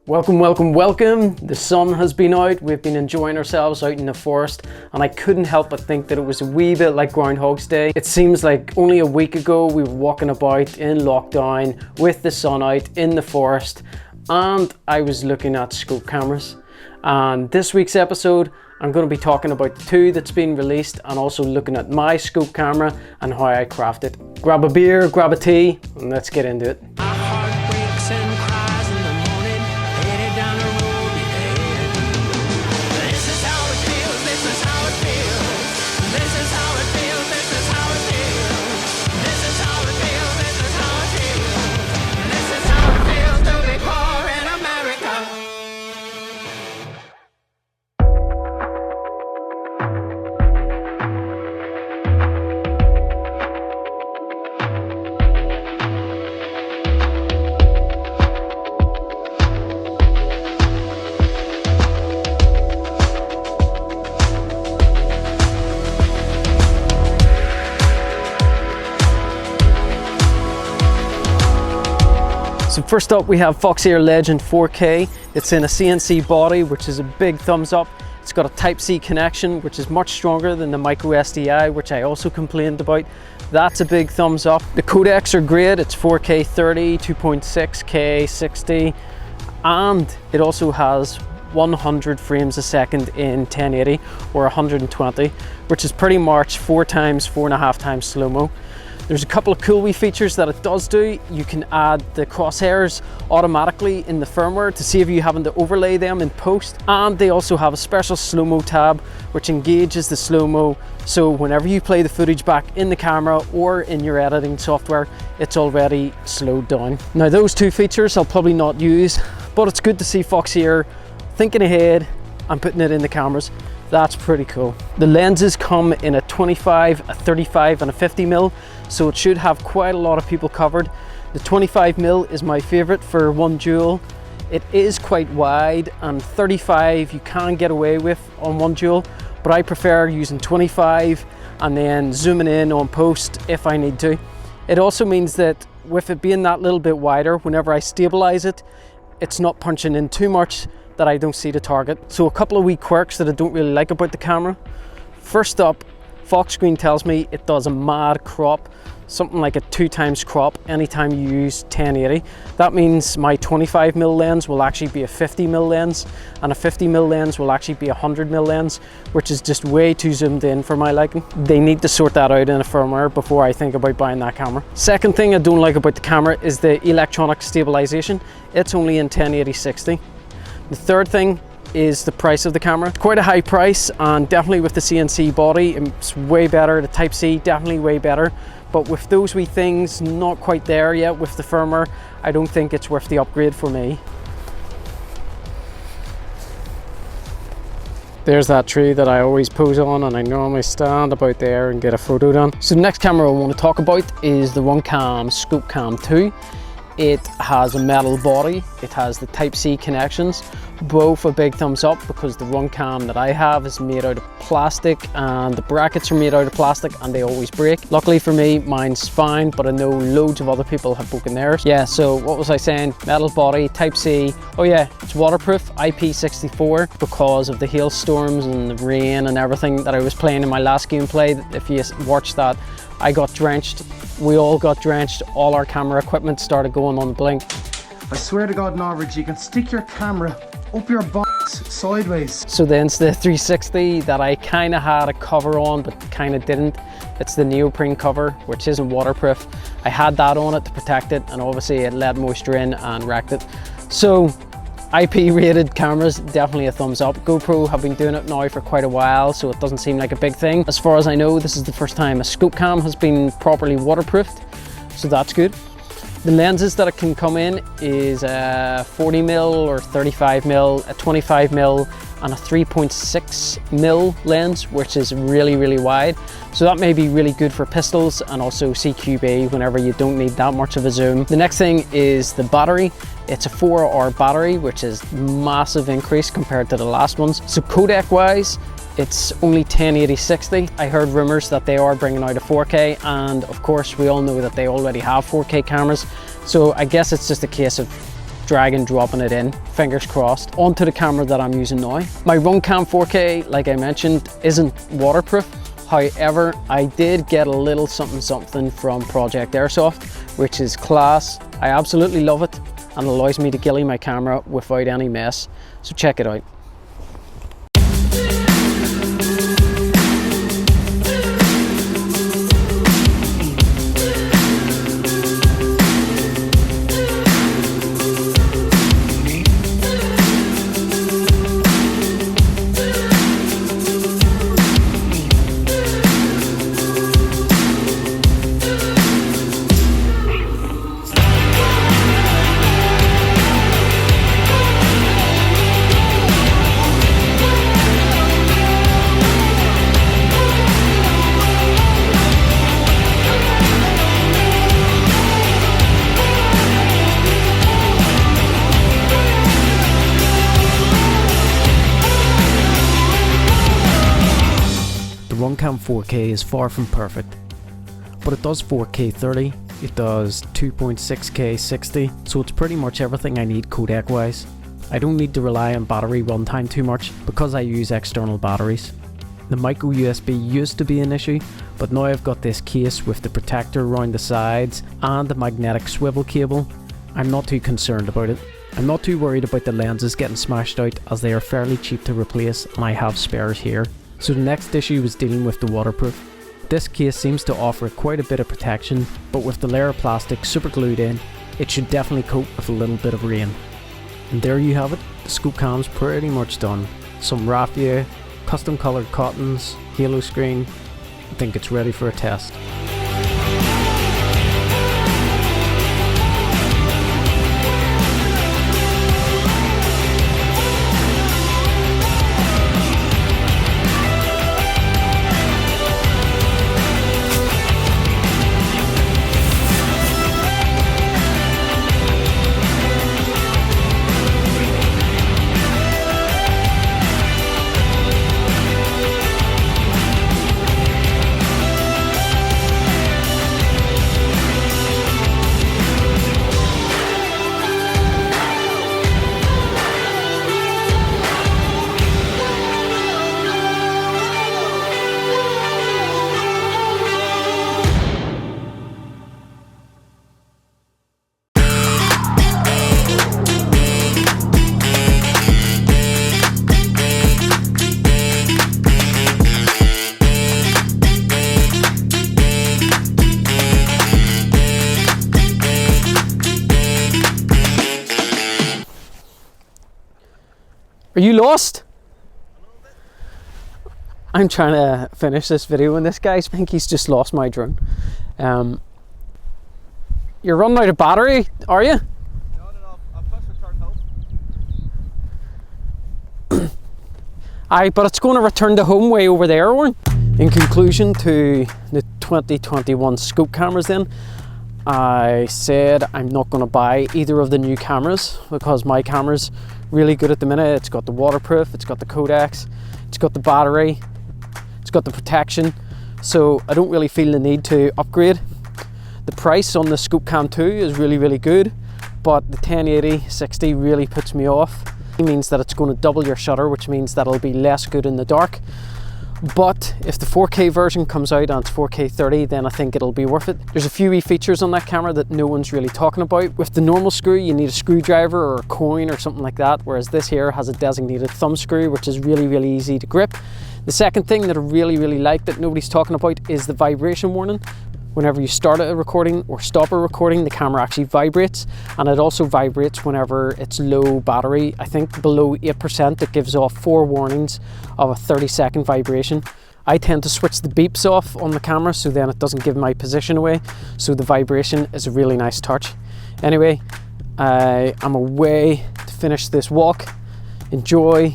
Welcome, welcome, welcome. The sun has been out. We've been enjoying ourselves out in the forest, and I couldn't help but think that it was a wee bit like Groundhog's Day. It seems like only a week ago we were walking about in lockdown with the sun out in the forest, and I was looking at scope cameras. And this week's episode, I'm going to be talking about two that's been released and also looking at my scope camera and how I craft it. Grab a beer, grab a tea, and let's get into it. So first up we have Foxeer Legend 4K. It's in a CNC body, which is a big thumbs up. It's got a Type-C connection, which is much stronger than the micro SDI, which I also complained about. That's a big thumbs up. The codecs are great. It's 4K 30, 2.6K 60, and it also has 100 frames a second in 1080 or 120, which is pretty much 4.5 times slow-mo. There's a couple of cool wee features that it does do. You can add the crosshairs automatically in the firmware to save you having to overlay them in post. And they also have a special slow-mo tab which engages the slow-mo, so whenever you play the footage back in the camera or in your editing software, it's already slowed down. Now those two features I'll probably not use, but it's good to see Foxeer thinking ahead and putting it in the cameras. That's pretty cool. The lenses come in a 25, a 35 and a 50mm, so it should have quite a lot of people covered. The 25mm is my favorite for one dual. It is quite wide, and 35 you can get away with on one dual, but I prefer using 25 and then zooming in on post if I need to. It also means that with it being that little bit wider, whenever I stabilize it, it's not punching in too much that I don't see the target. So a couple of wee quirks that I don't really like about the camera. First up, Fox Screen tells me it does a mad crop, something like a 2x crop anytime you use 1080. That means my 25mm lens will actually be a 50mm lens, and a 50mm lens will actually be a 100mm lens, which is just way too zoomed in for my liking. They need to sort that out in a firmware before I think about buying that camera. Second thing I don't like about the camera is the electronic stabilization. It's only in 1080-60. The third thing is the price of the camera. It's quite a high price, and definitely with the CNC body it's way better. The Type-C definitely way better, but with those wee things not quite there yet with the firmware, I don't think it's worth the upgrade for me. There's that tree that I always pose on, and I normally stand about there and get a photo done. So the next camera I want to talk about is the Runcam ScopeCam 2. It has a metal body, it has the Type-C connections, both a big thumbs up because the Runcam that I have is made out of plastic and the brackets are made out of plastic and they always break. Luckily for me, mine's fine, but I know loads of other people have broken theirs. Yeah, so what was I saying? Metal body, Type-C. Oh yeah, it's waterproof, IP64, because of the hailstorms and the rain and everything that I was playing in my last gameplay. If you watched that, I got drenched. We all got drenched. All our camera equipment started going on the blink. I swear to God, Norwich, you can stick your camera up your box sideways. So then it's the 360 that I kind of had a cover on, but kind of didn't. It's the neoprene cover, which isn't waterproof. I had that on it to protect it, and obviously it let moisture in and wrecked it. So IP rated cameras, definitely a thumbs up. GoPro have been doing it now for quite a while, so it doesn't seem like a big thing. As far as I know, this is the first time a scope cam has been properly waterproofed, so that's good. The lenses that it can come in is a 40mm or 35mm, a 25mm and a 3.6mm lens, which is really, really wide. So that may be really good for pistols and also CQB whenever you don't need that much of a zoom. The next thing is the battery. It's a 4-hour battery, which is massive increase compared to the last ones. So codec wise, it's only 1080-60. I heard rumors that they are bringing out a 4K, and of course we all know that they already have 4K cameras. So I guess it's just a case of drag and dropping it in, fingers crossed, onto the camera that I'm using now. My Runcam 4K, like I mentioned, isn't waterproof. However, I did get a little something from Project Airsoft, which is class. I absolutely love it and allows me to ghillie my camera without any mess. So check it out. The Runcam 4K is far from perfect, but it does 4K 30, it does 2.6K 60, so it's pretty much everything I need codec wise. I don't need to rely on battery runtime too much because I use external batteries. The micro USB used to be an issue, but now I've got this case with the protector around the sides and the magnetic swivel cable. I'm not too concerned about it. I'm not too worried about the lenses getting smashed out as they are fairly cheap to replace and I have spares here. So the next issue was dealing with the waterproof. This case seems to offer quite a bit of protection, but with the layer of plastic super glued in, it should definitely cope with a little bit of rain. And there you have it, the ScopeCam's pretty much done. Some raffia, custom coloured cottons, halo screen. I think it's ready for a test. Are you lost? I'm trying to finish this video and this guy, I think he's just lost my drone. You're running out of battery, are you? No, I'll push return home. Aye, but it's going to return to home way over there, Owen. In conclusion to the 2021 scope cameras then, I said I'm not going to buy either of the new cameras because my camera's really good at the minute. It's got the waterproof, it's got the codecs, it's got the battery, it's got the protection, so I don't really feel the need to upgrade. The price on the ScopeCam 2 is really good, but the 1080/60 really puts me off. It means that it's going to double your shutter, which means that it'll be less good in the dark. But if the 4K version comes out and it's 4K 30, then I think it'll be worth it. There's a few wee features on that camera that no one's really talking about. With the normal screw, you need a screwdriver or a coin or something like that, whereas this here has a designated thumb screw, which is really easy to grip. The second thing that I really like that nobody's talking about is the vibration warning. Whenever you start a recording or stop a recording, the camera actually vibrates, and it also vibrates whenever it's low battery. I think below 8% it gives off 4 warnings of a 30-second vibration. I tend to switch the beeps off on the camera so then it doesn't give my position away, so the vibration is a really nice touch. Anyway, I'm away to finish this walk. Enjoy,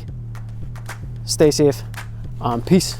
stay safe, and peace.